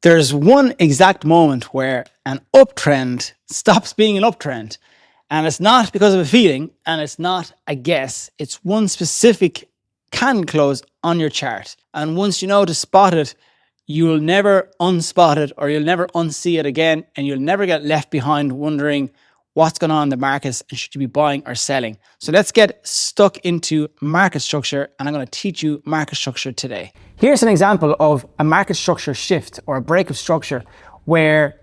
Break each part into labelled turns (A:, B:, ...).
A: There's one exact moment where an uptrend stops being an uptrend. And it's not because of a feeling, and it's not a guess. It's one specific candle close on your chart. And once you know to spot it, you'll never unspot it, or you'll never unsee it again, and you'll never get left behind wondering what's going on in the markets and should you be buying or selling. So let's get stuck into market structure, and I'm going to teach you market structure today. Here's an example of a market structure shift or a break of structure where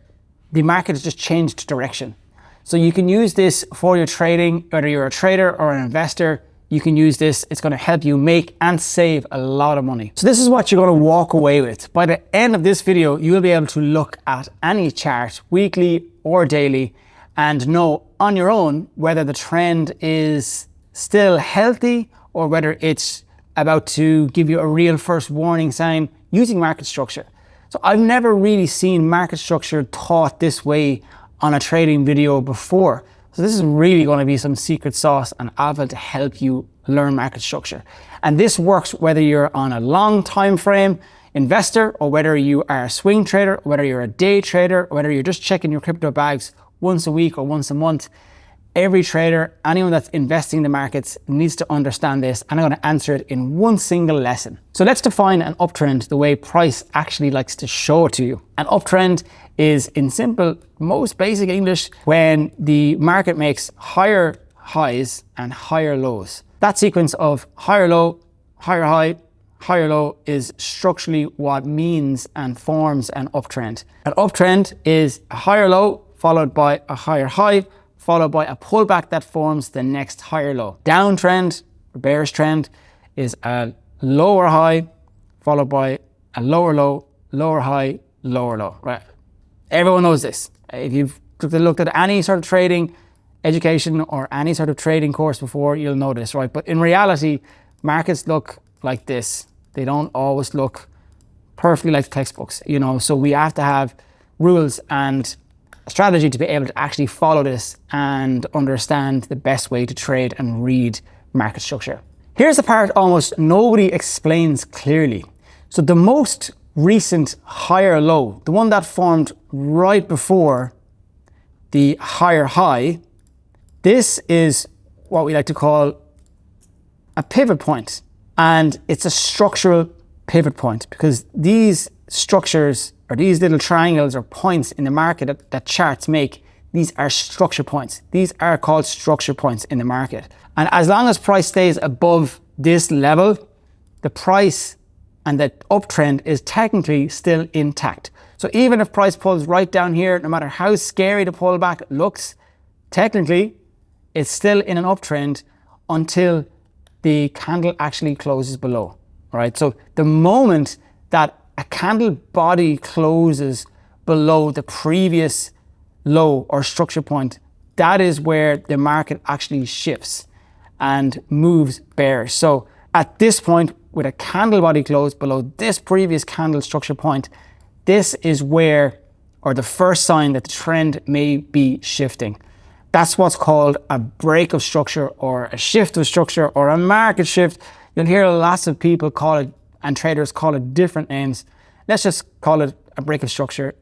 A: the market has just changed direction. So you can use this for your trading, whether you're a trader or an investor. You can use this. It's going to help you make and save a lot of money. So this is what you're going to walk away with. By the end of this video, you will be able to look at any chart, weekly or daily, and know on your own whether the trend is still healthy or whether it's about to give you a real first warning sign using market structure. So I've never really seen market structure taught this way on a trading video before. So this is really going to be some secret sauce and alpha to help you learn market structure. And this works whether you're on a long time frame investor, or whether you are a swing trader, or whether you're a day trader, or whether you're just checking your crypto bags once a week or once a month. Every trader, anyone that's investing in the markets, needs to understand this, and I'm going to answer it in one single lesson. So let's define an uptrend the way Price actually likes to show it to you. An uptrend is, in simple, most basic English, when the market makes higher highs and higher lows. That sequence of higher low, higher high, higher low is structurally what means and forms an uptrend. An uptrend is a higher low followed by a higher high, followed by a pullback that forms the next higher low. Downtrend, or bearish trend, is a lower high followed by a lower low, lower high, lower low, right? Everyone knows this. If you've looked at any sort of trading education or any sort of trading course before, you'll know this, right? But in reality, markets look like this. They don't always look perfectly like textbooks, you know, so we have to have rules and strategy to be able to actually follow this and understand the best way to trade and read market structure. Here's the part almost nobody explains clearly. So the most recent higher low, the one that formed right before the higher high, this is what we like to call a pivot point. And it's a structural pivot point, because these structures, or these little triangles or points in the market that charts make, these are structure points. These are called structure points in the market. And as long as price stays above this level, the price and the uptrend is technically still intact. So even if price pulls right down here, no matter how scary the pullback looks, technically it's still in an uptrend until the candle actually closes below. All right. So the moment that a candle body closes below the previous low or structure point, that is where the market actually shifts and moves bearish. So at this point, with a candle body close below this previous candle structure point, this is where, or the first sign that the trend may be shifting. That's what's called a break of structure, or a shift of structure, or a market shift. You'll hear lots of people call it, and traders call it, different names. Let's just call it a break of structure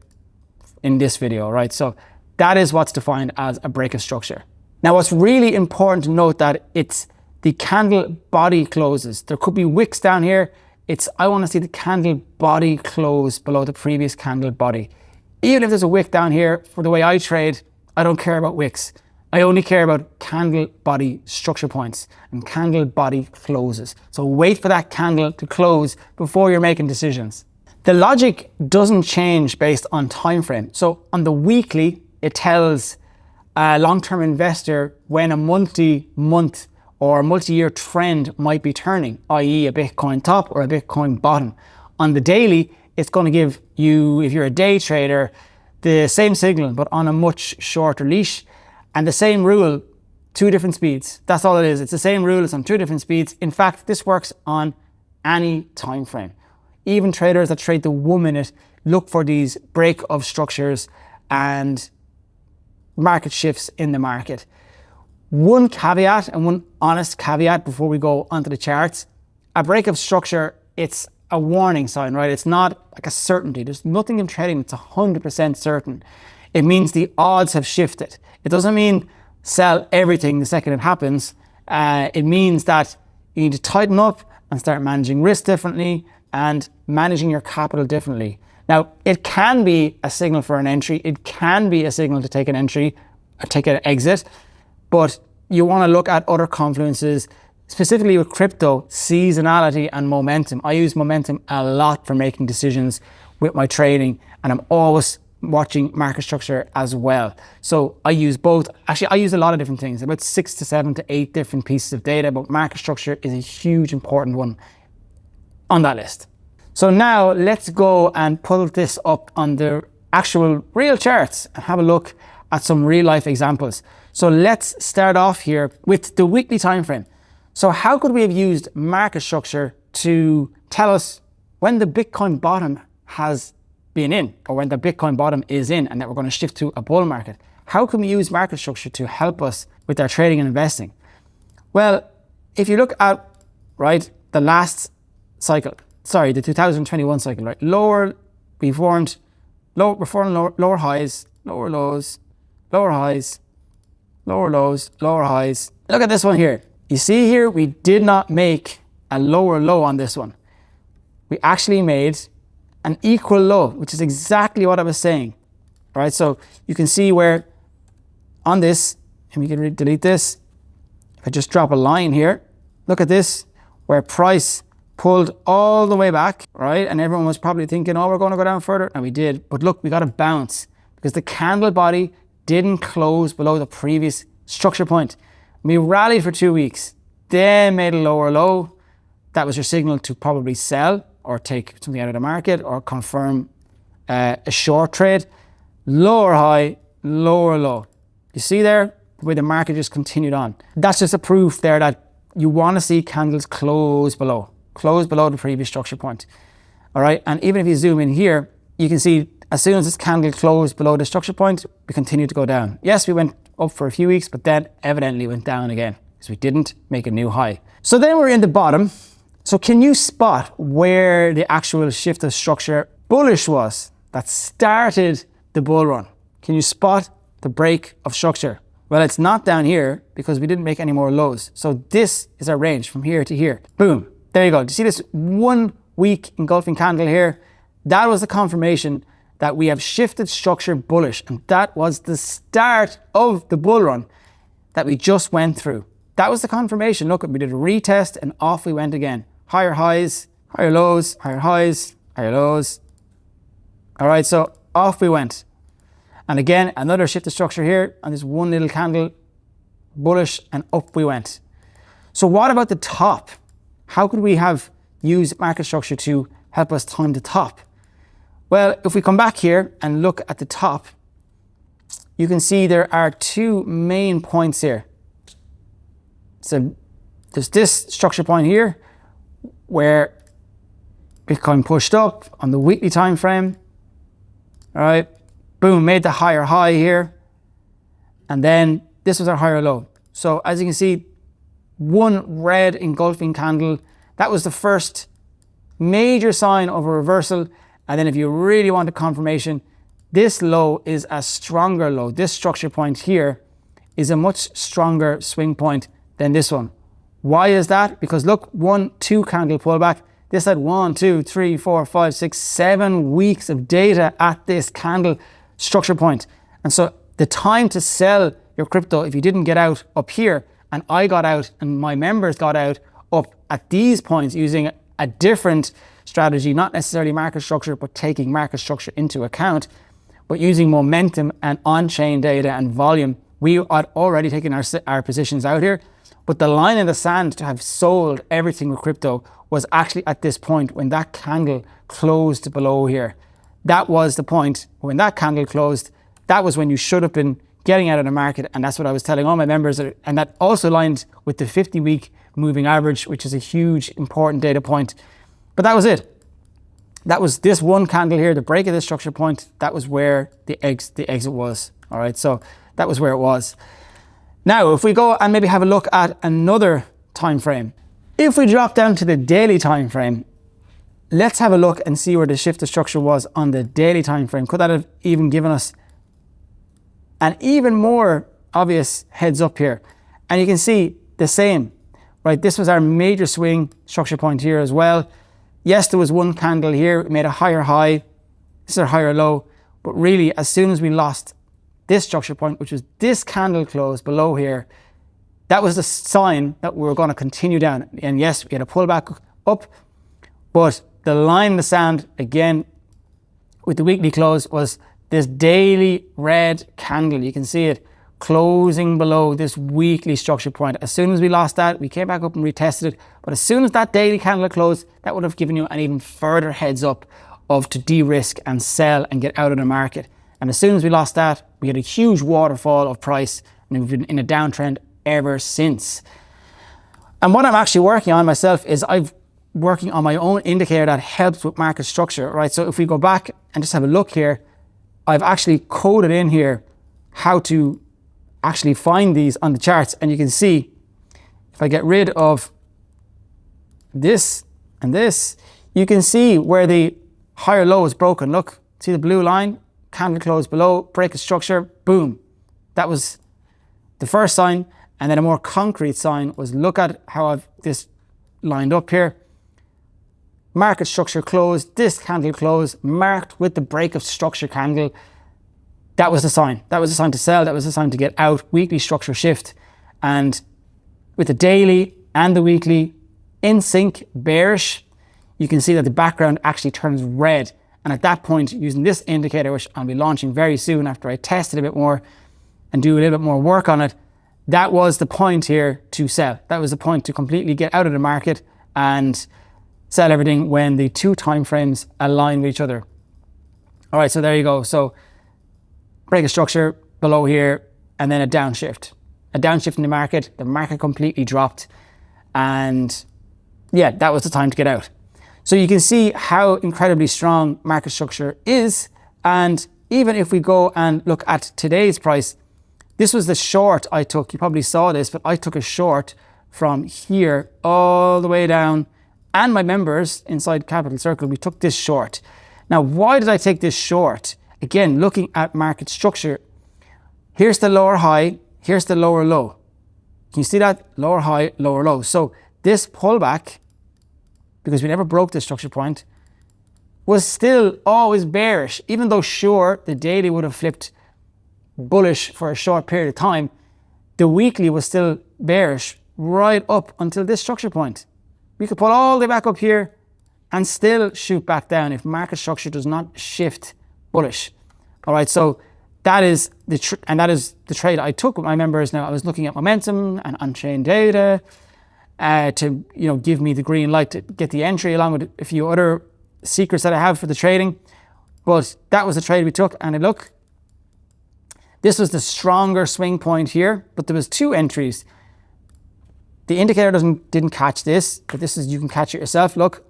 A: in this video, right? So that is what's defined as a break of structure. Now, what's really important to note that it's the candle body closes. There could be wicks down here. I want to see the candle body close below the previous candle body. Even if there's a wick down here, for the way I trade, I don't care about wicks. I only care about candle body structure points and candle body closes. So wait for that candle to close before you're making decisions. The logic doesn't change based on time frame. So on the weekly, it tells a long-term investor when a multi-month or multi-year trend might be turning, i.e. a Bitcoin top or a Bitcoin bottom. On the daily, it's going to give you, if you're a day trader, the same signal, but on a much shorter leash. And the same rule, two different speeds. That's all it is. It's the same rule, it's on two different speeds. In fact, this works on any time frame. Even traders that trade the 1 minute look for these break of structures and market shifts in the market. One caveat, and one honest caveat before we go onto the charts: a break of structure, it's a warning sign, right? It's not like a certainty. There's nothing in trading that's 100% certain. It means the odds have shifted. It doesn't mean sell everything the second it happens. It means that you need to tighten up and start managing risk differently and managing your capital differently. Now, it can be a signal for an entry. It can be a signal to take an entry or take an exit, but you want to look at other confluences, specifically with crypto, seasonality and momentum. I use momentum a lot for making decisions with my trading, and I'm always watching market structure as well. So I use both. Actually, I use a lot of different things, about 6 to 7 to 8 different pieces of data, but market structure is a huge, important one on that list. So now let's go and pull this up on the actual real charts and have a look at some real life examples. So let's start off here with the weekly time frame. So how could we have used market structure to tell us when the Bitcoin bottom has been in, or when the Bitcoin bottom is in, and that we're going to shift to a bull market? How can we use market structure to help us with our trading and investing? Well, if you look at, right, the last cycle, sorry, the 2021 cycle, right, we formed lower highs, lower lows, lower highs, lower lows, lower highs. Look at this one here. You see here, we did not make a lower low on this one. We actually made an equal low, which is exactly what I was saying. All right, so you can see where on this, and we can delete this. If I just drop a line here, look at this, where price pulled all the way back, right? And everyone was probably thinking, oh, we're going to go down further. And we did. But look, we got a bounce because the candle body didn't close below the previous structure point. We rallied for 2 weeks, then made a lower low. That was your signal to probably sell or take something out of the market or confirm a short trade. Lower high, lower low. You see there the way the market just continued on. That's just a proof there that you want to see candles close below the previous structure point. All right, and even if you zoom in here, you can see as soon as this candle closed below the structure point, we continued to go down. Yes, we went up for a few weeks, but then evidently went down again because we didn't make a new high. So then we're in the bottom. So can you spot where the actual shift of structure bullish was that started the bull run? Can you spot the break of structure? Well, it's not down here because we didn't make any more lows. So this is our range from here to here. Boom. There you go. Do you see this 1 week engulfing candle here? That was the confirmation that we have shifted structure bullish. And that was the start of the bull run that we just went through. That was the confirmation. Look, we did a retest and off we went again. Higher highs, higher lows, higher highs, higher lows. All right, so off we went. And again, another shift of structure here on this one little candle, bullish, and up we went. So what about the top? How could we have used market structure to help us time the top? Well, if we come back here and look at the top, you can see there are 2 main points here. So there's this structure point here where Bitcoin pushed up on the weekly time frame. All right, boom, made the higher high here. And then this was our higher low. So as you can see, one red engulfing candle, that was the first major sign of a reversal. And then if you really want a confirmation, this low is a stronger low. This structure point here is a much stronger swing point than this one. Why is that? Because look, 1, 2 candle pullback. This had 1, 2, 3, 4, 5, 6, 7 weeks of data at this candle structure point. And so the time to sell your crypto, if you didn't get out up here, and I got out and my members got out up at these points using a different strategy, not necessarily market structure, but taking market structure into account, but using momentum and on-chain data and volume. We had already taken our positions out here, but the line in the sand to have sold everything with crypto was actually at this point when that candle closed below here. That was the point when that candle closed. That was when you should have been getting out of the market, and that's what I was telling all my members. And that also aligned with the 50-week moving average, which is a huge important data point. But that was it. That was this one candle here, the break of this structure point. That was where the exit was. All right, so that was where it was. Now, if we go and maybe have a look at another time frame, if we drop down to the daily time frame, let's have a look and see where the shift of structure was on the daily time frame. Could that have even given us an even more obvious heads up here? And you can see the same, right? This was our major swing structure point here as well. Yes, there was one candle here, it made a higher high, this is a higher low, but really as soon as we lost this structure point, which was this candle close below here, that was the sign that we were going to continue down. And yes, we had a pullback up, but the line in the sand, again, with the weekly close was this daily red candle. You can see it closing below this weekly structure point. As soon as we lost that, we came back up and retested it. But as soon as that daily candle closed, that would have given you an even further heads up of to de-risk and sell and get out of the market. And as soon as we lost that, we had a huge waterfall of price, and we've been in a downtrend ever since. And what I'm actually working on myself is I'm working on my own indicator that helps with market structure, right? So if we go back and just have a look here, I've actually coded in here how to actually find these on the charts. And you can see if I get rid of this and this, you can see where the higher low is broken. Look, see the blue line, candle close below, break of structure, boom. That was the first sign. And then a more concrete sign was, look at how I've this lined up here. Market structure closed, this candle closed, marked with the break of structure candle. That was the sign. That was the sign to sell. That was the sign to get out. Weekly structure shift. And with the daily and the weekly in sync, bearish, you can see that the background actually turns red. And at that point, using this indicator, which I'll be launching very soon after I test it a bit more and do a little bit more work on it, that was the point here to sell. That was the point to completely get out of the market and sell everything when the two time frames align with each other. All right, so there you go. So break of structure below here, and then a downshift. A downshift in the market completely dropped. And yeah, that was the time to get out. So you can see how incredibly strong market structure is. And even if we go and look at today's price, this was the short I took. You probably saw this, but I took a short from here all the way down. And my members inside Capital Circle, we took this short. Now, why did I take this short? Again, looking at market structure, here's the lower high, here's the lower low. Can you see that? Lower high, lower low. So this pullback, because we never broke this structure point, was still always bearish. Even though, sure, the daily would have flipped bullish for a short period of time, the weekly was still bearish right up until this structure point. We could pull all the way back up here and still shoot back down if market structure does not shift bullish. All right, so that is the trade I took with my members. Now I was looking at momentum and on-chain data to give me the green light to get the entry, along with a few other secrets that I have for the trading. But that was the trade we took, and look, this was the stronger swing point here, but there was two entries. The indicator didn't catch this, but this is, you can catch it yourself. Look,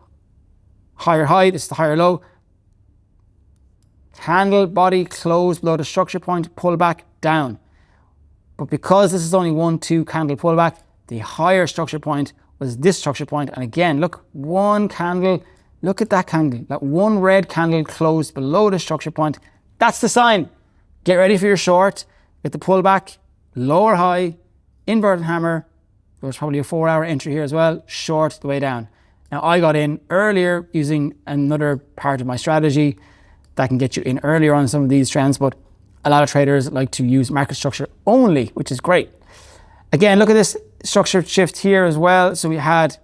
A: higher high, this is the higher low. Candle body closed below the structure point, pull back down. But because this is only 1-2 candle pullback, the higher structure point was this structure point. And again, look, one candle, look at that candle. That one red candle closed below the structure point. That's the sign. Get ready for your short with the pullback, lower high, inverted hammer. There was probably a 4-hour entry here as well, short the way down. Now I got in earlier using another part of my strategy that can get you in earlier on some of these trends, but a lot of traders like to use market structure only, which is great. Again, look at this structure shift here as well. So we had,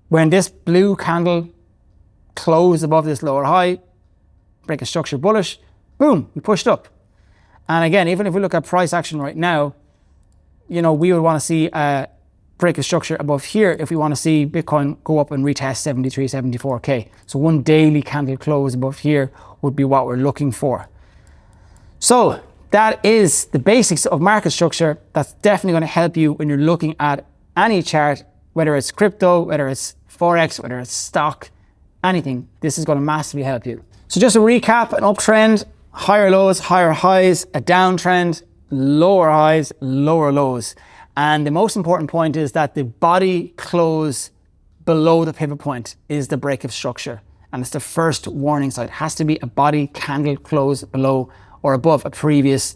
A: when this blue candle closed above this lower high, break a structure bullish, boom, we pushed up. And again, even if we look at price action right now, we would want to see a break a structure above here if we want to see Bitcoin go up and retest 73, 74K. So one daily candle close above here would be what we're looking for. So that is the basics of market structure. That's definitely going to help you when you're looking at any chart, whether it's crypto, whether it's Forex, whether it's stock, anything. This is going to massively help you. So just a recap: an uptrend, higher lows, higher highs; a downtrend, lower highs, lower lows. And the most important point is that the body close below the pivot point is the break of structure. And it's the first warning sign. It has to be a body candle close below or above a previous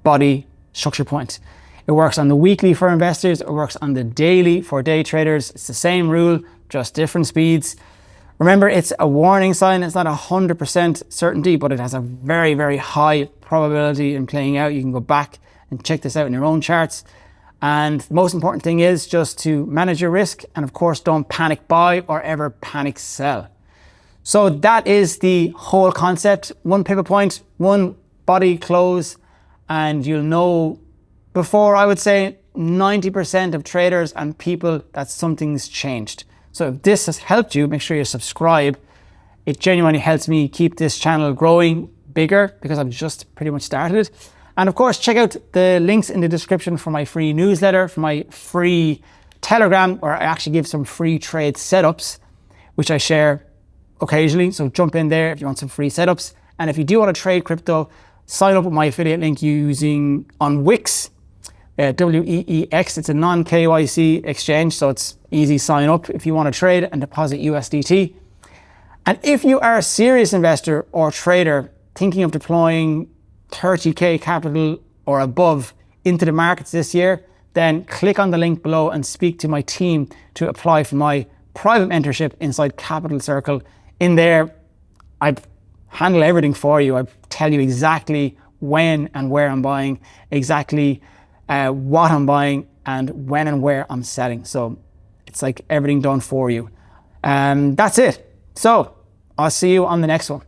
A: body structure point. It works on the weekly for investors. It works on the daily for day traders. It's the same rule, just different speeds. Remember, it's a warning sign. It's not 100% certainty, but it has a very, very high probability in playing out. You can go back and check this out in your own charts. And the most important thing is just to manage your risk. And of course, don't panic buy or ever panic sell. So that is the whole concept. One pivot point, one body close, and you'll know before, I would say, 90% of traders and people that something's changed. So if this has helped you, make sure you subscribe. It genuinely helps me keep this channel growing bigger because I've just pretty much started it. And of course, check out the links in the description for my free newsletter, for my free Telegram, where I actually give some free trade setups, which I share occasionally. So jump in there if you want some free setups. And if you do want to trade crypto, sign up with my affiliate link using on Wicks, WEEX. It's a non-KYC exchange, so it's easy sign up if you want to trade and deposit USDT. And if you are a serious investor or trader thinking of deploying 30K capital or above into the markets this year, then click on the link below and speak to my team to apply for my private mentorship inside Capital Circle. In there, I handle everything for you. I tell you exactly when and where I'm buying, exactly what I'm buying, and when and where I'm selling. So it's like everything done for you. That's it. So I'll see you on the next one.